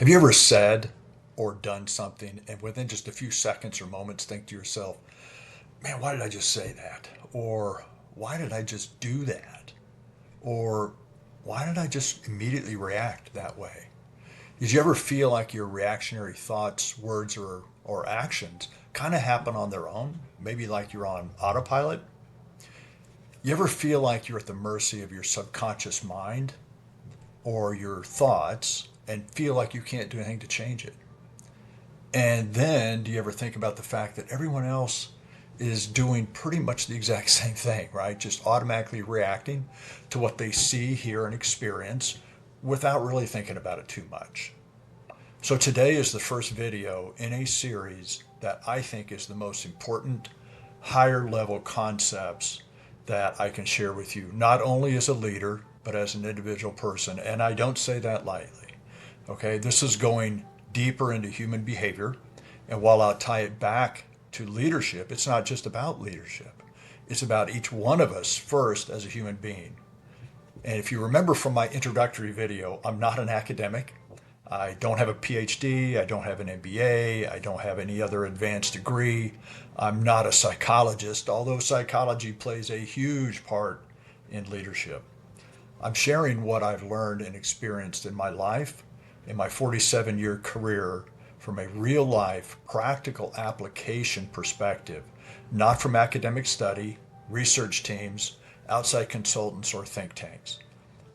Have you ever said or done something and within just a few seconds or moments think to yourself, man, why did I just say that? Or why did I just do that? Or why did I just immediately react that way? Did you ever feel like your reactionary thoughts, words, or actions kind of happen on their own? Maybe like you're on autopilot? You ever feel like you're at the mercy of your subconscious mind or your thoughts and feel like you can't do anything to change it? And then do you ever think about the fact that everyone else is doing pretty much the exact same thing, right? Just automatically reacting to what they see, hear, and experience without really thinking about it too much. So today is the first video in a series that I think is the most important higher level concepts that I can share with you, not only as a leader, but as an individual person. And I don't say that lightly. Okay, this is going deeper into human behavior. And while I'll tie it back to leadership, it's not just about leadership. It's about each one of us first as a human being. And if you remember from my introductory video, I'm not an academic. I don't have a PhD. I don't have an MBA. I don't have any other advanced degree. I'm not a psychologist, although psychology plays a huge part in leadership. I'm sharing what I've learned and experienced in my life, in my 47-year career, from a real life, practical application perspective, not from academic study, research teams, outside consultants, or think tanks.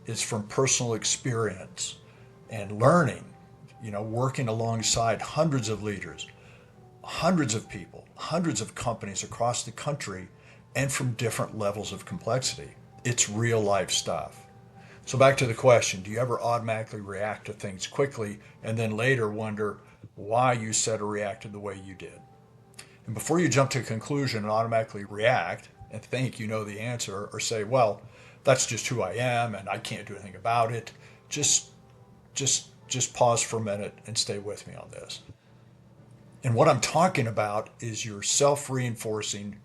It's from personal experience and learning, working alongside hundreds of leaders, hundreds of people, hundreds of companies across the country, and from different levels of complexity. It's real life stuff. So back to the question, do you ever automatically react to things quickly and then later wonder why you said or reacted the way you did? And before you jump to a conclusion and automatically react and think you know the answer or say, well, that's just who I am and I can't do anything about it, just pause for a minute and stay with me on this. And what I'm talking about is your self-reinforcing,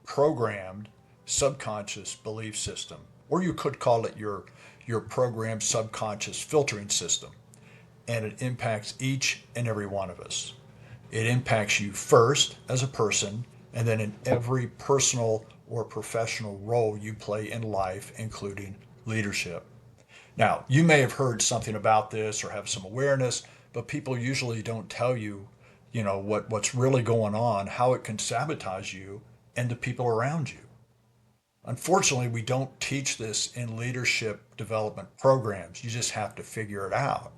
programmed, subconscious belief system, or you could call it your programmed subconscious filtering system. And it impacts each and every one of us. It impacts you first as a person, and then in every personal or professional role you play in life, including leadership. Now, you may have heard something about this or have some awareness, but people usually don't tell you, what's really going on, how it can sabotage you and the people around you. Unfortunately, we don't teach this in leadership development programs. You just have to figure it out.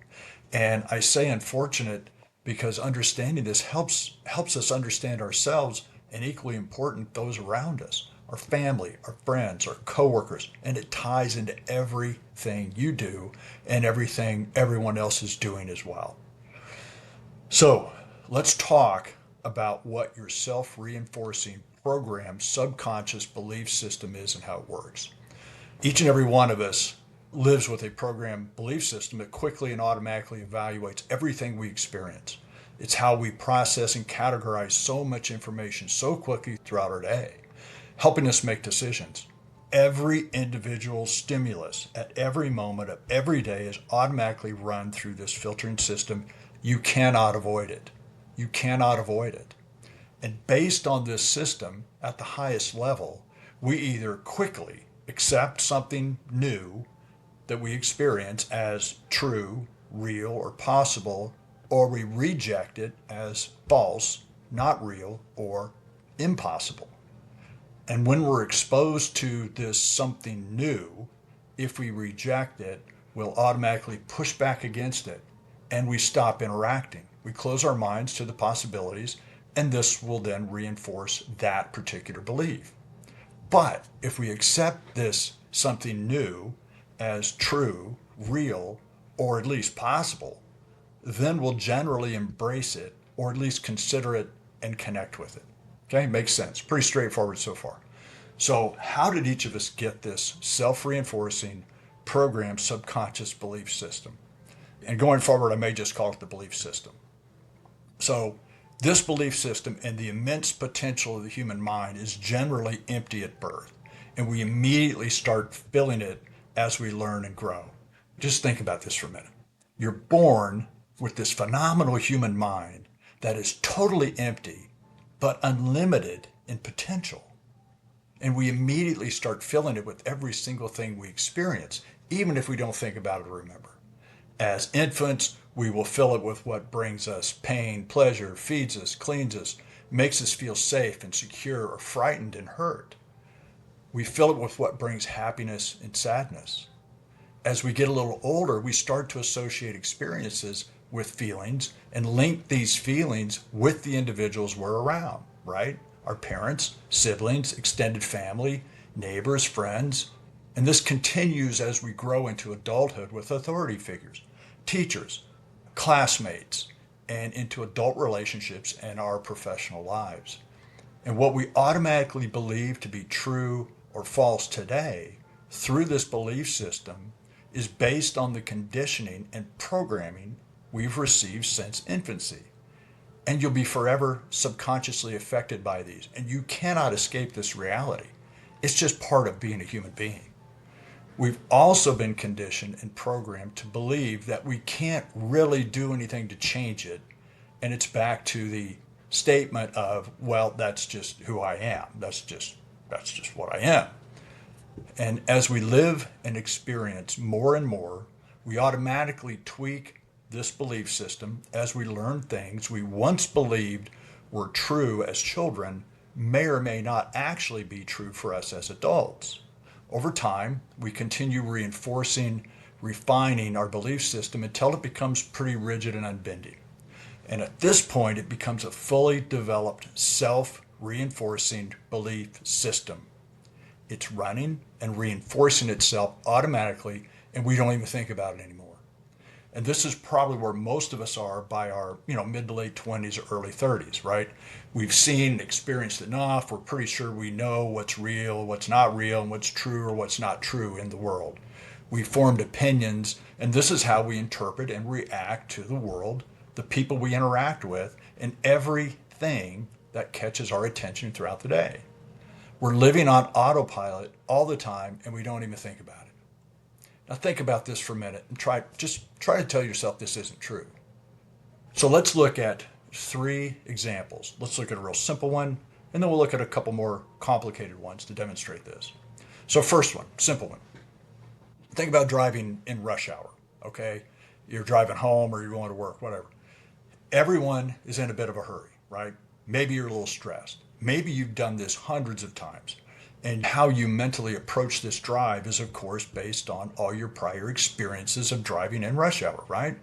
And I say unfortunate because understanding this helps us understand ourselves and equally important those around us, our family, our friends, our coworkers, and it ties into everything you do and everything everyone else is doing as well. So let's talk about what your self-reinforcing program subconscious belief system is and how it works. Each and every one of us lives with a programmed belief system that quickly and automatically evaluates everything we experience. It's how we process and categorize so much information so quickly throughout our day, helping us make decisions. Every individual stimulus at every moment of every day is automatically run through this filtering system. You cannot avoid it. You cannot avoid it. And based on this system at the highest level, we either quickly accept something new that we experience as true, real, or possible, or we reject it as false, not real, or impossible. And when we're exposed to this something new, if we reject it, we'll automatically push back against it and we stop interacting. We close our minds to the possibilities, and this will then reinforce that particular belief. But if we accept this something new as true, real, or at least possible, then we'll generally embrace it or at least consider it and connect with it. Okay, makes sense. Pretty straightforward so far. So, how did each of us get this self reinforcing, programmed subconscious belief system? And going forward, I may just call it the belief system. So, this belief system and the immense potential of the human mind is generally empty at birth, and we immediately start filling it as we learn and grow. Just think about this for a minute. You're born with this phenomenal human mind that is totally empty, but unlimited in potential. And we immediately start filling it with every single thing we experience, even if we don't think about it or remember. As infants, we will fill it with what brings us pain, pleasure, feeds us, cleans us, makes us feel safe and secure or frightened and hurt. We fill it with what brings happiness and sadness. As we get a little older, we start to associate experiences with feelings and link these feelings with the individuals we're around, right? Our parents, siblings, extended family, neighbors, friends. And this continues as we grow into adulthood with authority figures, teachers, classmates, and into adult relationships and our professional lives. And what we automatically believe to be true or false today through this belief system is based on the conditioning and programming we've received since infancy. And you'll be forever subconsciously affected by these. And you cannot escape this reality. It's just part of being a human being. We've also been conditioned and programmed to believe that we can't really do anything to change it. And it's back to the statement of, well, that's just who I am. That's just what I am. And as we live and experience more and more, we automatically tweak this belief system as we learn things we once believed were true as children may or may not actually be true for us as adults. Over time, we continue reinforcing, refining our belief system until it becomes pretty rigid and unbending. And at this point, it becomes a fully developed self-reinforcing belief system. It's running and reinforcing itself automatically, and we don't even think about it anymore. And this is probably where most of us are by our, mid to late 20s or early 30s, right? We've seen and experienced enough. We're pretty sure we know what's real, what's not real, and what's true or what's not true in the world. We've formed opinions, and this is how we interpret and react to the world, the people we interact with, and everything that catches our attention throughout the day. We're living on autopilot all the time, and we don't even think about it. Now think about this for a minute and try to tell yourself this isn't true. So let's look at 3 examples. Let's look at a real simple one, and then we'll look at a couple more complicated ones to demonstrate this. So first one, simple one. Think about driving in rush hour, okay? You're driving home or you're going to work, whatever. Everyone is in a bit of a hurry, right? Maybe you're a little stressed. Maybe you've done this hundreds of times. And how you mentally approach this drive is, of course, based on all your prior experiences of driving in rush hour, right?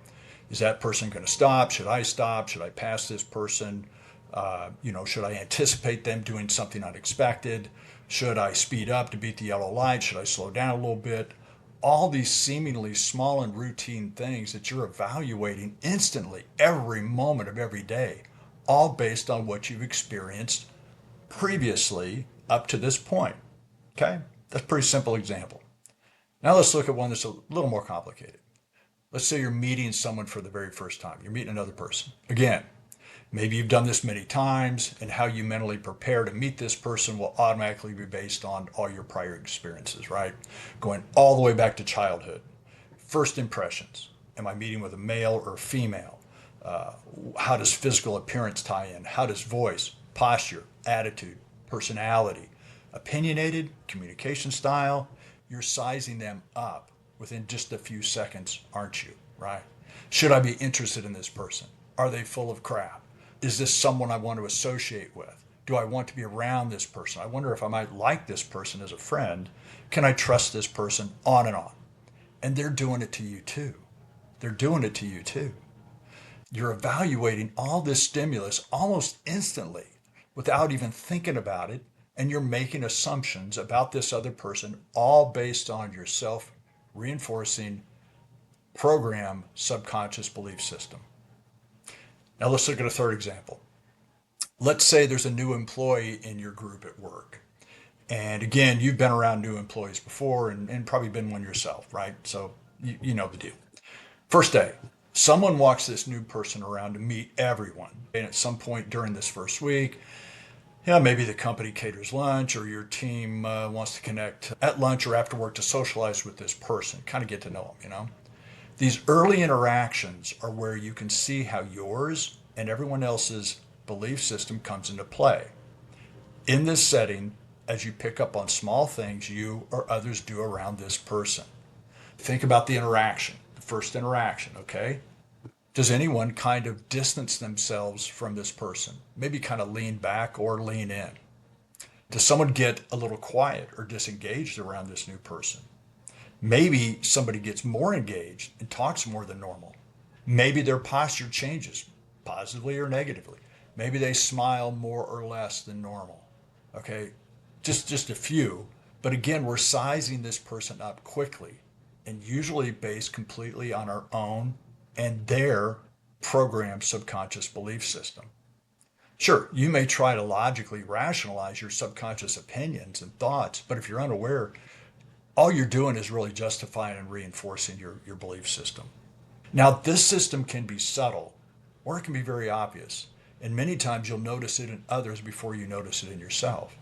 Is that person going to stop? Should I stop? Should I pass this person? Should I anticipate them doing something unexpected? Should I speed up to beat the yellow light? Should I slow down a little bit? All these seemingly small and routine things that you're evaluating instantly every moment of every day, all based on what you've experienced previously up to this point. Okay? That's a pretty simple example. Now let's look at one that's a little more complicated. Let's say you're meeting someone for the very first time. You're meeting another person. Again, maybe you've done this many times, and how you mentally prepare to meet this person will automatically be based on all your prior experiences, right? Going all the way back to childhood. First impressions. Am I meeting with a male or a female? How does physical appearance tie in? How does voice, posture, attitude, personality, opinionated, communication style? You're sizing them up within just a few seconds, aren't you? Right? Should I be interested in this person? Are they full of crap? Is this someone I want to associate with? Do I want to be around this person? I wonder if I might like this person as a friend. Can I trust this person? On and on. And they're doing it to you too. They're doing it to you too. You're evaluating all this stimulus almost instantly without even thinking about it, and you're making assumptions about this other person, all based on your self-reinforcing program subconscious belief system. Now let's look at a third example. Let's say there's a new employee in your group at work. And again, you've been around new employees before and probably been one yourself, right? So you know the deal. First day, someone walks this new person around to meet everyone. And at some point during this first week, maybe the company caters lunch, or your team wants to connect at lunch or after work to socialize with this person, kind of get to know them, These early interactions are where you can see how yours and everyone else's belief system comes into play. In this setting, as you pick up on small things you or others do around this person. Think about the interaction, the first interaction, okay? Does anyone kind of distance themselves from this person? Maybe kind of lean back or lean in? Does someone get a little quiet or disengaged around this new person? Maybe somebody gets more engaged and talks more than normal. Maybe their posture changes, positively or negatively. Maybe they smile more or less than normal. Okay, just a few. But again, we're sizing this person up quickly and usually based completely on our own and their programmed subconscious belief system. Sure, you may try to logically rationalize your subconscious opinions and thoughts, but if you're unaware, all you're doing is really justifying and reinforcing your belief system. Now, this system can be subtle or it can be very obvious. And many times you'll notice it in others before you notice it in yourself.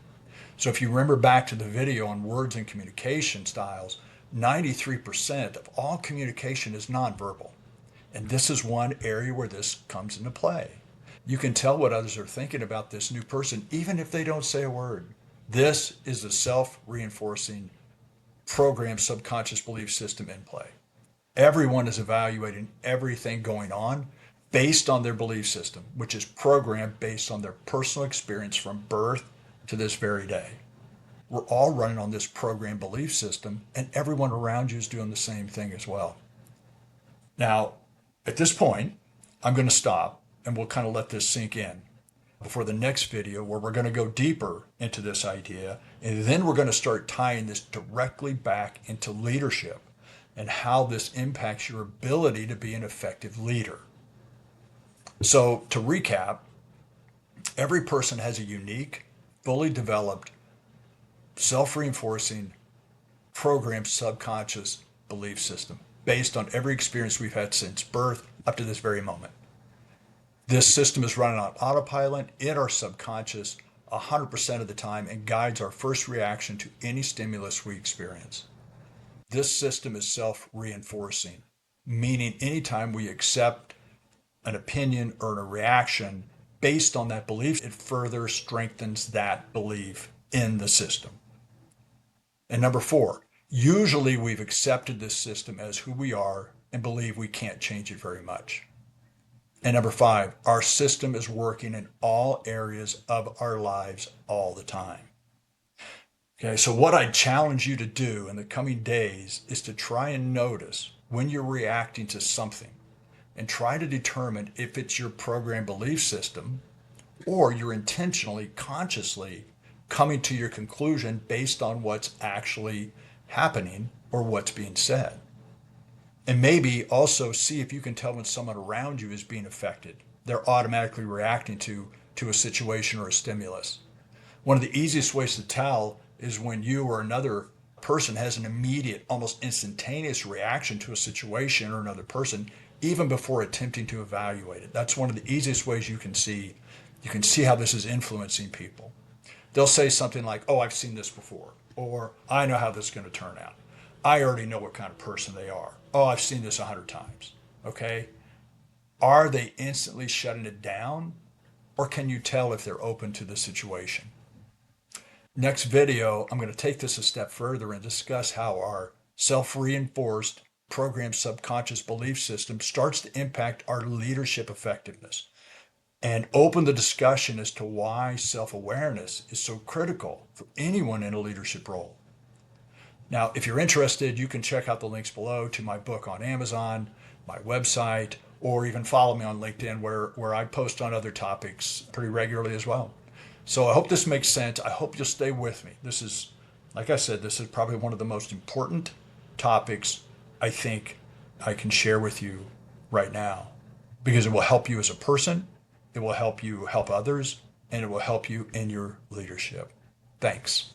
So if you remember back to the video on words and communication styles, 93% of all communication is nonverbal. And this is one area where this comes into play. You can tell what others are thinking about this new person, even if they don't say a word. This is a self-reinforcing programmed subconscious belief system in play. Everyone is evaluating everything going on based on their belief system, which is programmed based on their personal experience from birth to this very day. We're all running on this programmed belief system, and everyone around you is doing the same thing as well. Now, at this point, I'm going to stop and we'll kind of let this sink in before the next video where we're going to go deeper into this idea, and then we're going to start tying this directly back into leadership and how this impacts your ability to be an effective leader. So to recap, every person has a unique, fully developed, self-reinforcing, programmed subconscious belief system based on every experience we've had since birth up to this very moment. This system is running on autopilot in our subconscious 100% of the time and guides our first reaction to any stimulus we experience. This system is self-reinforcing, meaning anytime we accept an opinion or a reaction based on that belief, it further strengthens that belief in the system. And number 4, usually we've accepted this system as who we are and believe we can't change it very much. And number 5, our system is working in all areas of our lives all the time. Okay, so what I challenge you to do in the coming days is to try and notice when you're reacting to something and try to determine if it's your programmed belief system or you're intentionally, consciously coming to your conclusion based on what's actually happening or what's being said. And maybe also see if you can tell when someone around you is being affected. They're automatically reacting to a situation or a stimulus. One of the easiest ways to tell is when you or another person has an immediate, almost instantaneous reaction to a situation or another person, even before attempting to evaluate it. That's one of the easiest ways you can see how this is influencing people. They'll say something like, "Oh, I've seen this before," or "I know how this is going to turn out. I already know what kind of person they are. Oh, I've seen this 100 times." Okay? Are they instantly shutting it down, or can you tell if they're open to the situation? Next video, I'm going to take this a step further and discuss how our self-reinforced programmed subconscious belief system starts to impact our leadership effectiveness and open the discussion as to why self-awareness is so critical for anyone in a leadership role. Now, if you're interested, you can check out the links below to my book on Amazon, my website, or even follow me on LinkedIn where I post on other topics pretty regularly as well. So I hope this makes sense. I hope you'll stay with me. This is, like I said, this is probably one of the most important topics I think I can share with you right now because it will help you as a person, it will help you help others, and it will help you in your leadership. Thanks.